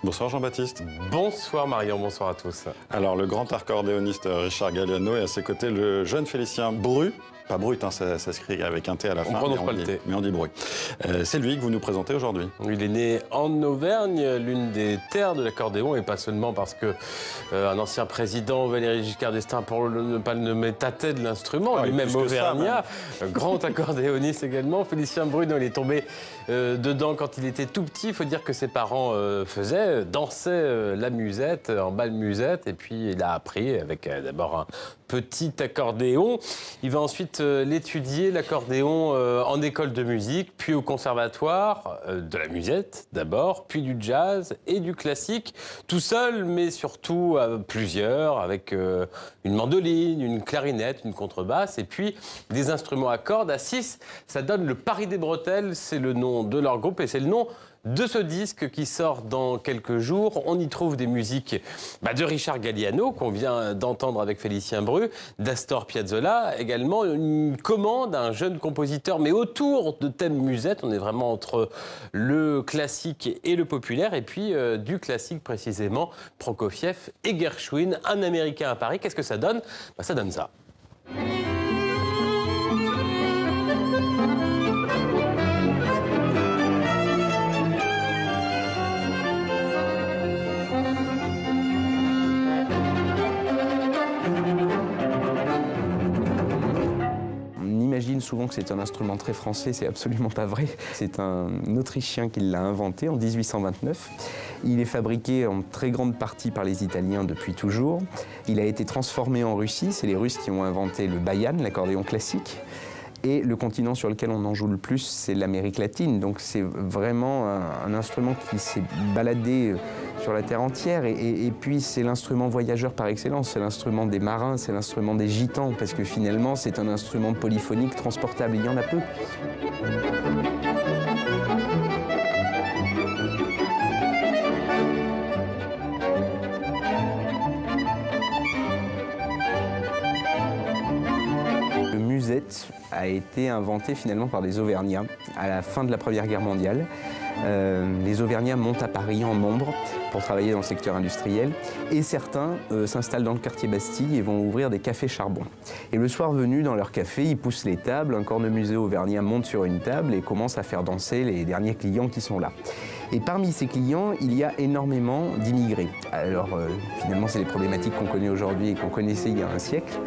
Bonsoir Jean-Baptiste. Bonsoir Marion, bonsoir à tous. Alors le grand accordéoniste Richard Galliano et à ses côtés le jeune Félicien Bru. Pas Brut, hein, ça s'écrit avec un T à la fin. On prononce pas le T. Mais on dit Bru. C'est lui que vous nous présentez aujourd'hui. Il est né en Auvergne, l'une des terres de l'accordéon, et pas seulement parce que un ancien président, Valéry Giscard d'Estaing, pour ne pas le nommer, tâtait de l'instrument, lui-même auvergnat, grand accordéoniste également. Félicien Bru, il est tombé dedans quand il était tout petit. Il faut dire que ses parents dansaient la musette, en bal musette, et puis il a appris avec d'abord un petit accordéon. Il va ensuite l'étudier, l'accordéon, en école de musique, puis au conservatoire de la musette d'abord, puis du jazz et du classique, tout seul, mais surtout à plusieurs, avec une mandoline, une clarinette, une contrebasse, et puis des instruments à cordes. À 6, ça donne le Paris des Bretelles, c'est le nom de leur groupe, et c'est le nom de ce disque qui sort dans quelques jours. On y trouve des musiques de Richard Galliano, qu'on vient d'entendre avec Félicien Bru, d'Astor Piazzolla, également une commande à un jeune compositeur, mais autour de thèmes musette. On est vraiment entre le classique et le populaire, et puis du classique précisément, Prokofiev et Gershwin, un Américain à Paris. Qu'est-ce que ça donne? Ça donne ça. Souvent que c'est un instrument très français, c'est absolument pas vrai. C'est un Autrichien qui l'a inventé en 1829. Il est fabriqué en très grande partie par les Italiens depuis toujours. Il a été transformé en Russie, c'est les Russes qui ont inventé le bayan, l'accordéon classique. Et le continent sur lequel on en joue le plus, c'est l'Amérique latine. Donc c'est vraiment un instrument qui s'est baladé sur la terre entière. Et puis c'est l'instrument voyageur par excellence. C'est l'instrument des marins, c'est l'instrument des gitans. Parce que finalement, c'est un instrument polyphonique transportable. Il y en a peu. A été inventé finalement par des Auvergnats à la fin de la Première Guerre mondiale. Les Auvergnats montent à Paris en nombre pour travailler dans le secteur industriel et certains s'installent dans le quartier Bastille et vont ouvrir des cafés charbon. Et le soir venu, dans leur café, ils poussent les tables, un cornemuseux auvergnat monte sur une table et commence à faire danser les derniers clients qui sont là. Et parmi ces clients, il y a énormément d'immigrés. Alors finalement, c'est les problématiques qu'on connaît aujourd'hui et qu'on connaissait il y a un siècle.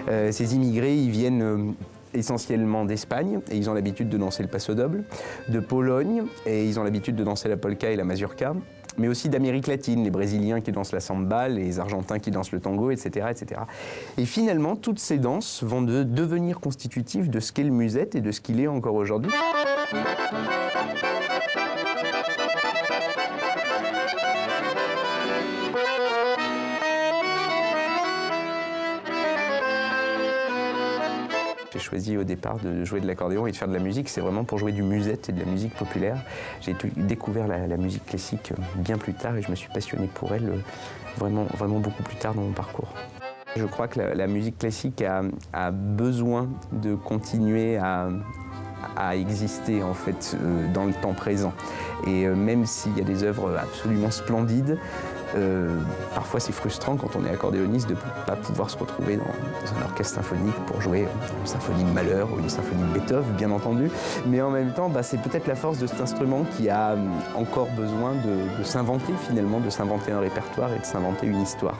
Ces immigrés, ils viennent essentiellement d'Espagne, et ils ont l'habitude de danser le paso doble, de Pologne, et ils ont l'habitude de danser la polka et la mazurka, mais aussi d'Amérique latine, les Brésiliens qui dansent la samba, les Argentins qui dansent le tango, etc., etc. Et finalement, toutes ces danses vont devenir constitutives de ce qu'est le musette et de ce qu'il est encore aujourd'hui. J'ai choisi au départ de jouer de l'accordéon et de faire de la musique, c'est vraiment pour jouer du musette et de la musique populaire. J'ai découvert la musique classique bien plus tard et je me suis passionné pour elle vraiment beaucoup plus tard dans mon parcours. Je crois que la musique classique a besoin de continuer à exister en fait dans le temps présent. Et même s'il y a des œuvres absolument splendides, parfois c'est frustrant quand on est accordéoniste de ne pas pouvoir se retrouver dans un orchestre symphonique pour jouer une symphonie de Mahler ou une symphonie de Beethoven, bien entendu. Mais en même temps, c'est peut-être la force de cet instrument qui a encore besoin de s'inventer finalement, de s'inventer un répertoire et de s'inventer une histoire.